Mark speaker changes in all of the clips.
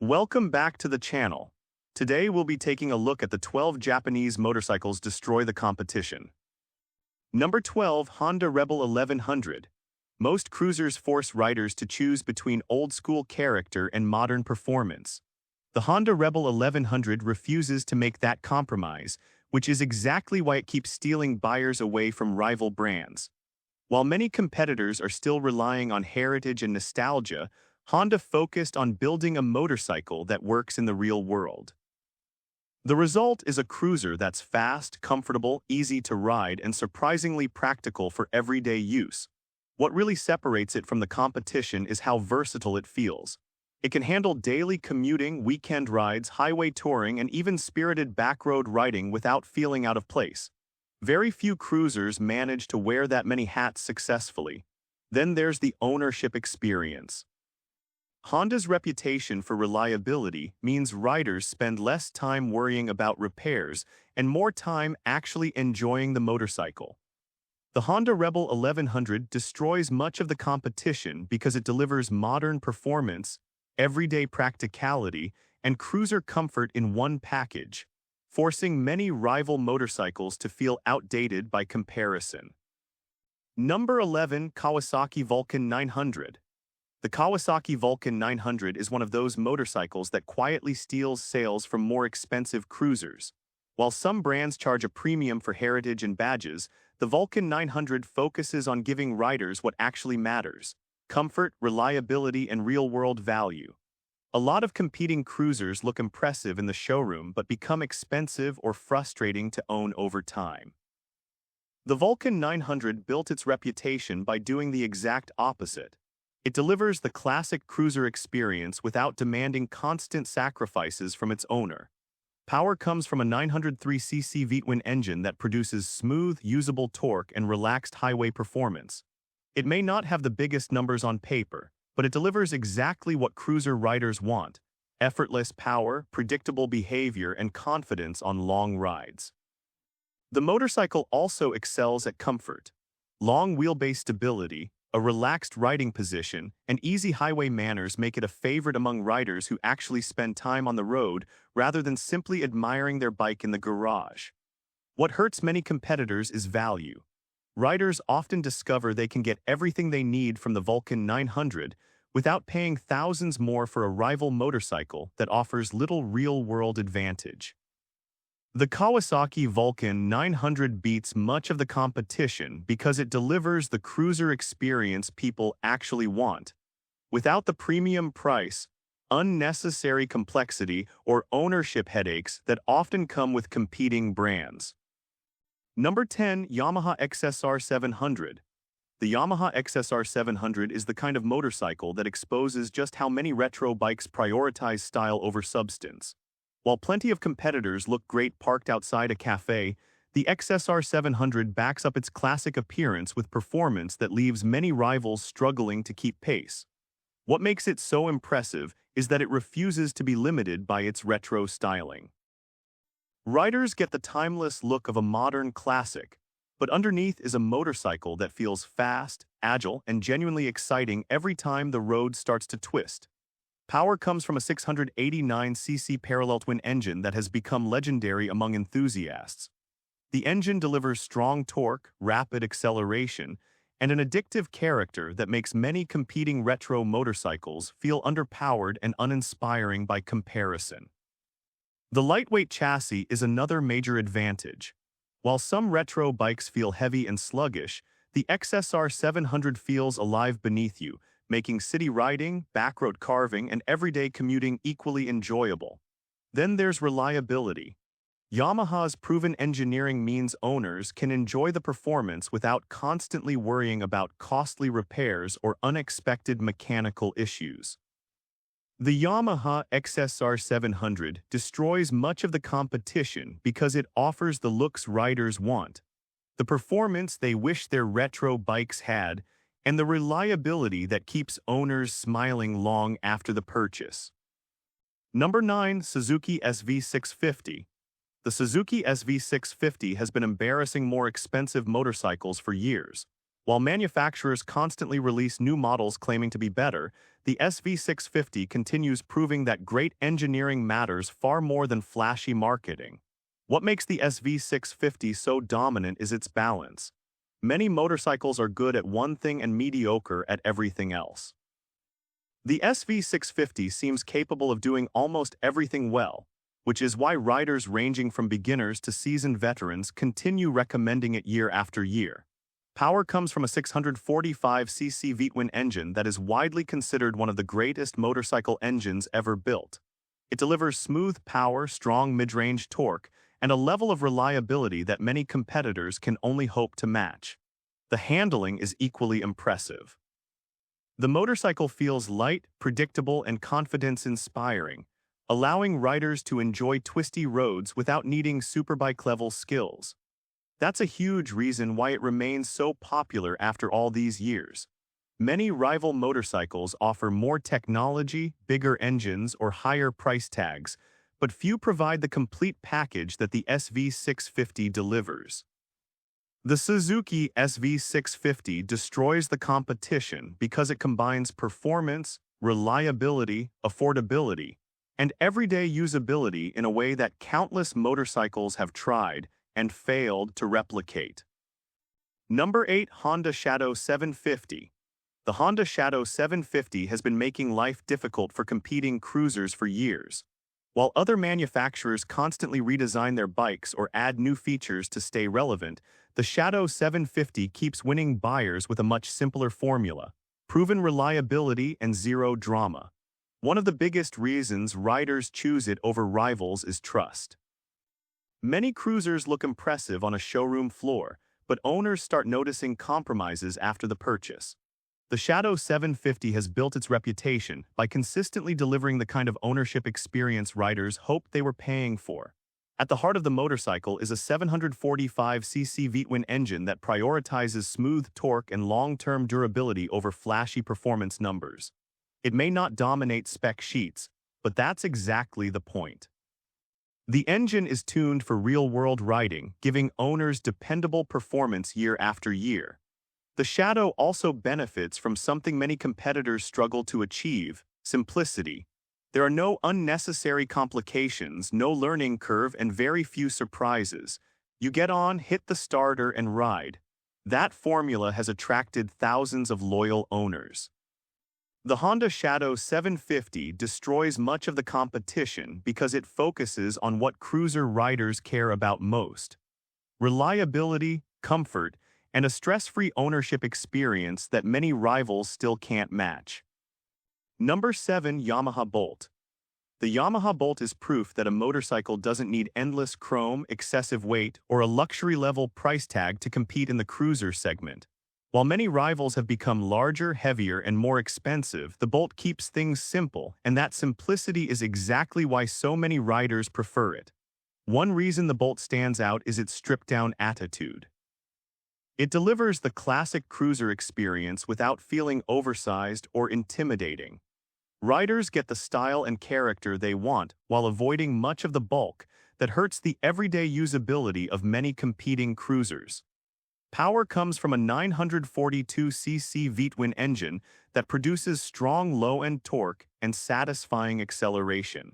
Speaker 1: Welcome back to the channel. Today we'll be taking a look at the 12 Japanese motorcycles destroy the competition. Number 12, Honda Rebel 1100. Most cruisers force riders to choose between old-school character and modern performance. The Honda Rebel 1100 refuses to make that compromise, which is exactly why it keeps stealing buyers away from rival brands. While many competitors are still relying on heritage and nostalgia, Honda focused on building a motorcycle that works in the real world. The result is a cruiser that's fast, comfortable, easy to ride, and surprisingly practical for everyday use. What really separates it from the competition is how versatile it feels. It can handle daily commuting, weekend rides, highway touring, and even spirited backroad riding without feeling out of place. Very few cruisers manage to wear that many hats successfully. Then there's the ownership experience. Honda's reputation for reliability means riders spend less time worrying about repairs and more time actually enjoying the motorcycle. The Honda Rebel 1100 destroys much of the competition because it delivers modern performance, everyday practicality, and cruiser comfort in one package, forcing many rival motorcycles to feel outdated by comparison. Number 11, Kawasaki Vulcan 900. The Kawasaki Vulcan 900 is one of those motorcycles that quietly steals sales from more expensive cruisers. While some brands charge a premium for heritage and badges, the Vulcan 900 focuses on giving riders what actually matters: comfort, reliability, and real-world value. A lot of competing cruisers look impressive in the showroom but become expensive or frustrating to own over time. The Vulcan 900 built its reputation by doing the exact opposite. It delivers the classic cruiser experience without demanding constant sacrifices from its owner. Power comes from a 903cc V-twin engine that produces smooth, usable torque and relaxed highway performance. It may not have the biggest numbers on paper, but it delivers exactly what cruiser riders want: effortless power, predictable behavior, and confidence on long rides. The motorcycle also excels at comfort. Long wheelbase stability, a relaxed riding position, and easy highway manners make it a favorite among riders who actually spend time on the road rather than simply admiring their bike in the garage. What hurts many competitors is value. Riders often discover they can get everything they need from the Vulcan 900 without paying thousands more for a rival motorcycle that offers little real-world advantage. The Kawasaki Vulcan 900 beats much of the competition because it delivers the cruiser experience people actually want, without the premium price, unnecessary complexity, or ownership headaches that often come with competing brands. Number 10, Yamaha XSR 700. The Yamaha XSR 700 is the kind of motorcycle that exposes just how many retro bikes prioritize style over substance. While plenty of competitors look great parked outside a cafe, the XSR 700 backs up its classic appearance with performance that leaves many rivals struggling to keep pace. What makes it so impressive is that it refuses to be limited by its retro styling. Riders get the timeless look of a modern classic, but underneath is a motorcycle that feels fast, agile, and genuinely exciting every time the road starts to twist. Power comes from a 689cc parallel twin engine that has become legendary among enthusiasts. The engine delivers strong torque, rapid acceleration, and an addictive character that makes many competing retro motorcycles feel underpowered and uninspiring by comparison. The lightweight chassis is another major advantage. While some retro bikes feel heavy and sluggish, the XSR 700 feels alive beneath you, making city riding, backroad carving, and everyday commuting equally enjoyable. Then there's reliability. Yamaha's proven engineering means owners can enjoy the performance without constantly worrying about costly repairs or unexpected mechanical issues. The Yamaha XSR 700 destroys much of the competition because it offers the looks riders want, the performance they wish their retro bikes had, and the reliability that keeps owners smiling long after the purchase. Number 9, Suzuki SV650. The Suzuki SV650 has been embarrassing more expensive motorcycles for years. While manufacturers constantly release new models claiming to be better, the SV650 continues proving that great engineering matters far more than flashy marketing. What makes the SV650 so dominant is its balance. Many motorcycles are good at one thing and mediocre at everything else. The SV650 seems capable of doing almost everything well, which is why riders ranging from beginners to seasoned veterans continue recommending it year after year. Power comes from a 645cc V-twin engine that is widely considered one of the greatest motorcycle engines ever built. It delivers smooth power, strong mid-range torque, and a level of reliability that many competitors can only hope to match. The handling is equally impressive. The motorcycle feels light, predictable, and confidence-inspiring, allowing riders to enjoy twisty roads without needing superbike-level skills. That's a huge reason why it remains so popular after all these years. Many rival motorcycles offer more technology, bigger engines, or higher price tags, but few provide the complete package that the SV650 delivers. The Suzuki SV650 destroys the competition because it combines performance, reliability, affordability, and everyday usability in a way that countless motorcycles have tried and failed to replicate. Number 8. Honda Shadow 750. The Honda Shadow 750 has been making life difficult for competing cruisers for years. While other manufacturers constantly redesign their bikes or add new features to stay relevant, the Shadow 750 keeps winning buyers with a much simpler formula: proven reliability and zero drama. One of the biggest reasons riders choose it over rivals is trust. Many cruisers look impressive on a showroom floor, but owners start noticing compromises after the purchase. The Shadow 750 has built its reputation by consistently delivering the kind of ownership experience riders hoped they were paying for. At the heart of the motorcycle is a 745cc V-twin engine that prioritizes smooth torque and long-term durability over flashy performance numbers. It may not dominate spec sheets, but that's exactly the point. The engine is tuned for real-world riding, giving owners dependable performance year after year. The Shadow also benefits from something many competitors struggle to achieve: simplicity. There are no unnecessary complications, no learning curve, and very few surprises. You get on, hit the starter, and ride. That formula has attracted thousands of loyal owners. The Honda Shadow 750 destroys much of the competition because it focuses on what cruiser riders care about most: reliability, comfort, and a stress-free ownership experience that many rivals still can't match. Number 7. Yamaha Bolt. The Yamaha Bolt is proof that a motorcycle doesn't need endless chrome, excessive weight, or a luxury-level price tag to compete in the cruiser segment. While many rivals have become larger, heavier, and more expensive, the Bolt keeps things simple, and that simplicity is exactly why so many riders prefer it. One reason the Bolt stands out is its stripped-down attitude. It delivers the classic cruiser experience without feeling oversized or intimidating. Riders get the style and character they want while avoiding much of the bulk that hurts the everyday usability of many competing cruisers. Power comes from a 942cc V-twin engine that produces strong low-end torque and satisfying acceleration.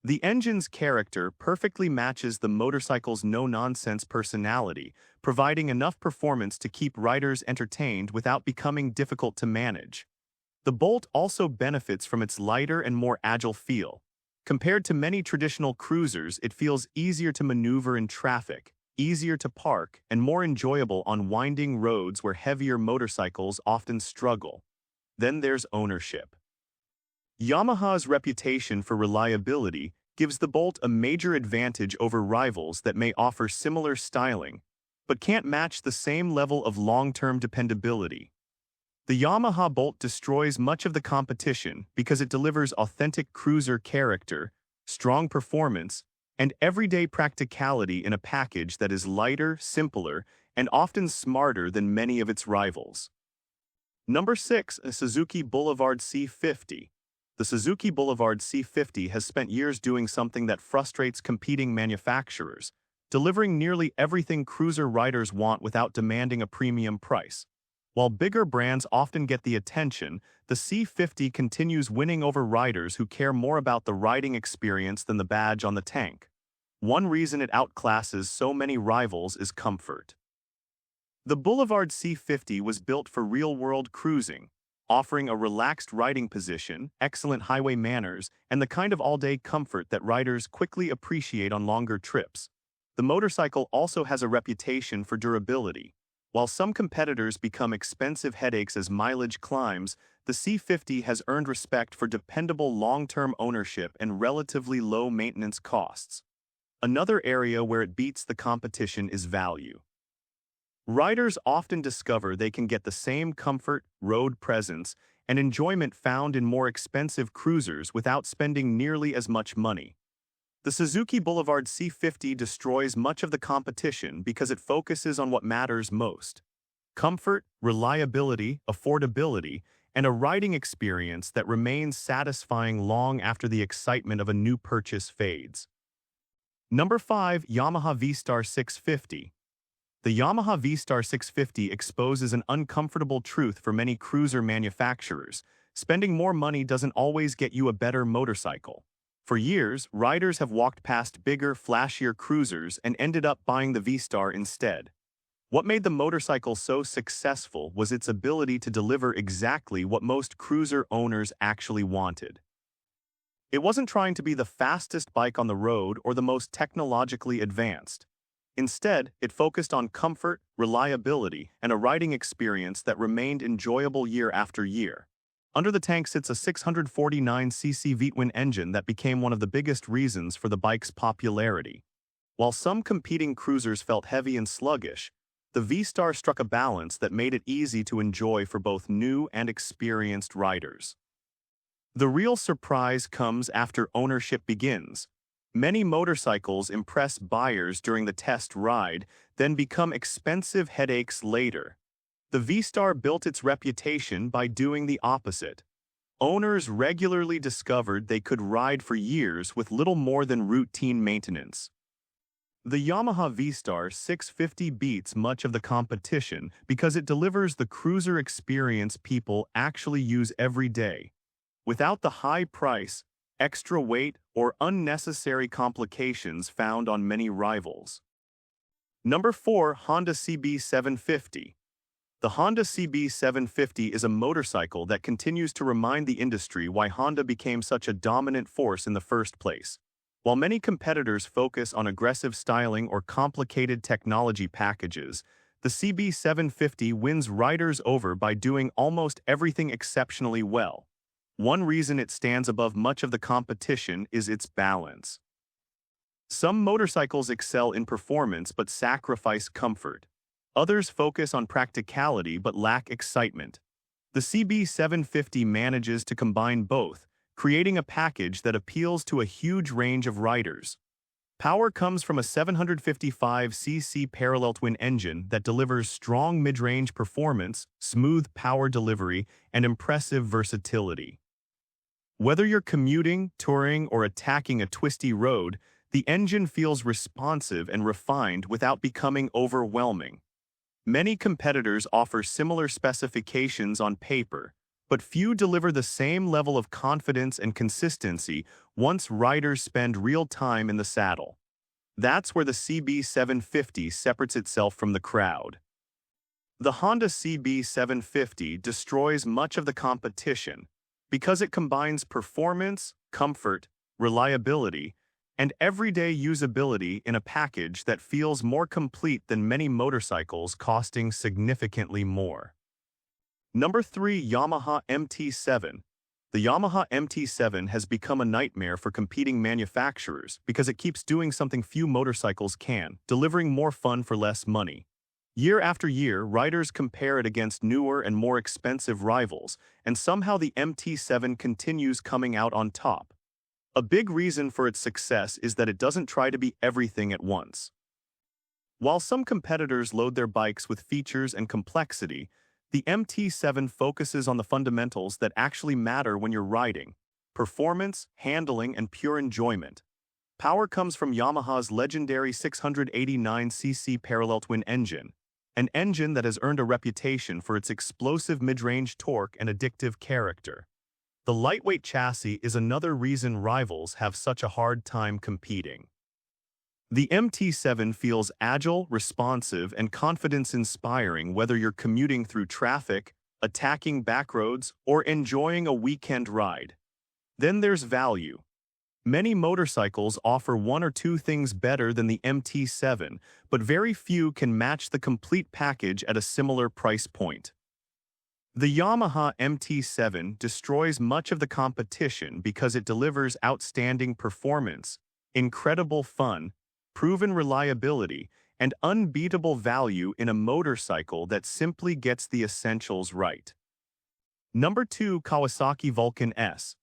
Speaker 1: The engine's character perfectly matches the motorcycle's no-nonsense personality, providing enough performance to keep riders entertained without becoming difficult to manage. The Bolt also benefits from its lighter and more agile feel. Compared to many traditional cruisers, it feels easier to maneuver in traffic, easier to park, and more enjoyable on winding roads where heavier motorcycles often struggle. Then there's ownership. Yamaha's reputation for reliability gives the Bolt a major advantage over rivals that may offer similar styling, but can't match the same level of long-term dependability. The Yamaha Bolt destroys much of the competition because it delivers authentic cruiser character, strong performance, and everyday practicality in a package that is lighter, simpler, and often smarter than many of its rivals. Number 6. A Suzuki Boulevard C50. The Suzuki Boulevard C50 has spent years doing something that frustrates competing manufacturers, delivering nearly everything cruiser riders want without demanding a premium price. While bigger brands often get the attention, the C50 continues winning over riders who care more about the riding experience than the badge on the tank. One reason it outclasses so many rivals is comfort. The Boulevard C50 was built for real-world cruising, offering a relaxed riding position, excellent highway manners, and the kind of all-day comfort that riders quickly appreciate on longer trips. The motorcycle also has a reputation for durability. While some competitors become expensive headaches as mileage climbs, the C50 has earned respect for dependable long-term ownership and relatively low maintenance costs. Another area where it beats the competition is value. Riders often discover they can get the same comfort, road presence, and enjoyment found in more expensive cruisers without spending nearly as much money. The Suzuki Boulevard C50 destroys much of the competition because it focuses on what matters most: comfort, reliability, affordability, and a riding experience that remains satisfying long after the excitement of a new purchase fades. Number 5. Yamaha V-Star 650. The Yamaha V-Star 650 exposes an uncomfortable truth for many cruiser manufacturers: spending more money doesn't always get you a better motorcycle. For years, riders have walked past bigger, flashier cruisers and ended up buying the V-Star instead. What made the motorcycle so successful was its ability to deliver exactly what most cruiser owners actually wanted. It wasn't trying to be the fastest bike on the road or the most technologically advanced. Instead, it focused on comfort, reliability, and a riding experience that remained enjoyable year after year. Under the tank sits a 649cc V-twin engine that became one of the biggest reasons for the bike's popularity. While some competing cruisers felt heavy and sluggish, the V-Star struck a balance that made it easy to enjoy for both new and experienced riders. The real surprise comes after ownership begins. Many motorcycles impress buyers during the test ride, then become expensive headaches later. The V-Star built its reputation by doing the opposite. Owners regularly discovered they could ride for years with little more than routine maintenance. The Yamaha V-Star 650 beats much of the competition because it delivers the cruiser experience people actually use every day, without the high price, extra weight, or unnecessary complications found on many rivals. Number 4. Honda CB750. The Honda CB750 is a motorcycle that continues to remind the industry why Honda became such a dominant force in the first place. While many competitors focus on aggressive styling or complicated technology packages, the CB750 wins riders over by doing almost everything exceptionally well. One reason it stands above much of the competition is its balance. Some motorcycles excel in performance but sacrifice comfort. Others focus on practicality but lack excitement. The CB750 manages to combine both, creating a package that appeals to a huge range of riders. Power comes from a 755cc parallel twin engine that delivers strong mid-range performance, smooth power delivery, and impressive versatility. Whether you're commuting, touring, or attacking a twisty road, the engine feels responsive and refined without becoming overwhelming. Many competitors offer similar specifications on paper, but few deliver the same level of confidence and consistency once riders spend real time in the saddle. That's where the CB750 separates itself from the crowd. The Honda CB750 destroys much of the competition because it combines performance, comfort, reliability, and everyday usability in a package that feels more complete than many motorcycles costing significantly more. Number 3. Yamaha MT7. The Yamaha MT7 has become a nightmare for competing manufacturers because it keeps doing something few motorcycles can, delivering more fun for less money. Year after year, riders compare it against newer and more expensive rivals, and somehow the MT7 continues coming out on top. A big reason for its success is that it doesn't try to be everything at once. While some competitors load their bikes with features and complexity, the MT7 focuses on the fundamentals that actually matter when you're riding: performance, handling, and pure enjoyment. Power comes from Yamaha's legendary 689cc parallel twin engine, an engine that has earned a reputation for its explosive mid-range torque and addictive character. The lightweight chassis is another reason rivals have such a hard time competing. The MT7 feels agile, responsive, and confidence-inspiring whether you're commuting through traffic, attacking backroads, or enjoying a weekend ride. Then there's value. Many motorcycles offer one or two things better than the MT7, but very few can match the complete package at a similar price point. The Yamaha MT7 destroys much of the competition because it delivers outstanding performance, incredible fun, proven reliability, and unbeatable value in a motorcycle that simply gets the essentials right. Number 2. Kawasaki Vulcan S.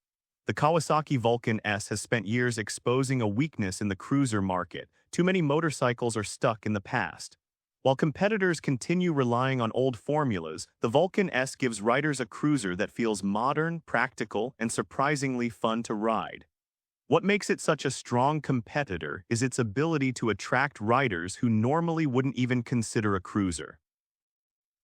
Speaker 1: The Kawasaki Vulcan S has spent years exposing a weakness in the cruiser market. Too many motorcycles are stuck in the past. While competitors continue relying on old formulas, the Vulcan S gives riders a cruiser that feels modern, practical, and surprisingly fun to ride. What makes it such a strong competitor is its ability to attract riders who normally wouldn't even consider a cruiser.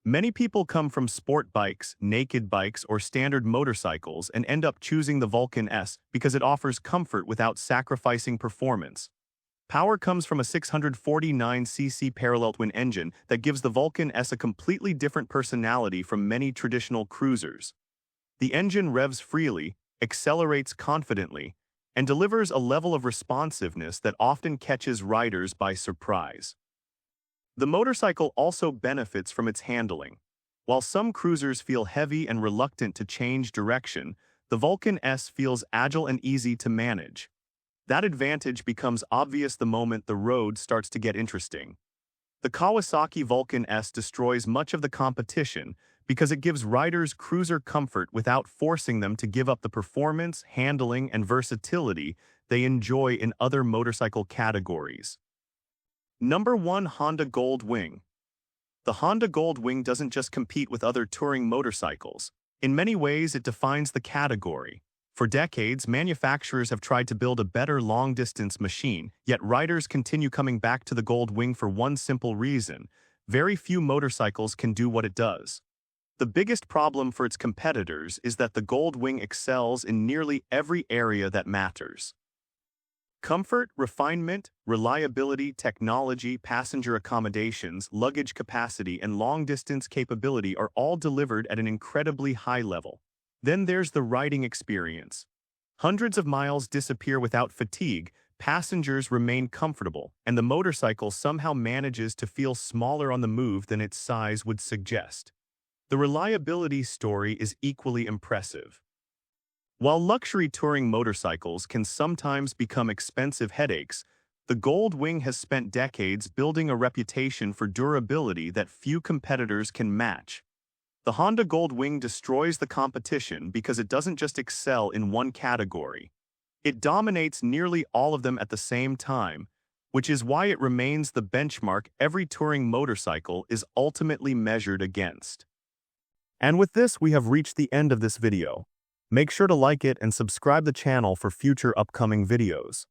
Speaker 1: Many people come from sport bikes, naked bikes, or standard motorcycles and end up choosing the Vulcan S because it offers comfort without sacrificing performance. Power comes from a 649cc parallel twin engine that gives the Vulcan S a completely different personality from many traditional cruisers. The engine revs freely, accelerates confidently, and delivers a level of responsiveness that often catches riders by surprise. The motorcycle also benefits from its handling. While some cruisers feel heavy and reluctant to change direction, the Vulcan S feels agile and easy to manage. That advantage becomes obvious the moment the road starts to get interesting. The Kawasaki Vulcan S destroys much of the competition because it gives riders cruiser comfort without forcing them to give up the performance, handling, and versatility they enjoy in other motorcycle categories. Number 1. Honda Gold Wing. The Honda Gold Wing doesn't just compete with other touring motorcycles. In many ways, it defines the category. For decades, manufacturers have tried to build a better long-distance machine, yet riders continue coming back to the Gold Wing for one simple reason: very few motorcycles can do what it does. The biggest problem for its competitors is that the Gold Wing excels in nearly every area that matters. Comfort, refinement, reliability, technology, passenger accommodations, luggage capacity, and long-distance capability are all delivered at an incredibly high level. Then there's the riding experience. Hundreds of miles disappear without fatigue, passengers remain comfortable, and the motorcycle somehow manages to feel smaller on the move than its size would suggest. The reliability story is equally impressive. While luxury touring motorcycles can sometimes become expensive headaches, the Gold Wing has spent decades building a reputation for durability that few competitors can match. The Honda Gold Wing destroys the competition because it doesn't just excel in one category. It dominates nearly all of them at the same time, which is why it remains the benchmark every touring motorcycle is ultimately measured against. And with this, we have reached the end of this video. Make sure to like it and subscribe the channel for future upcoming videos.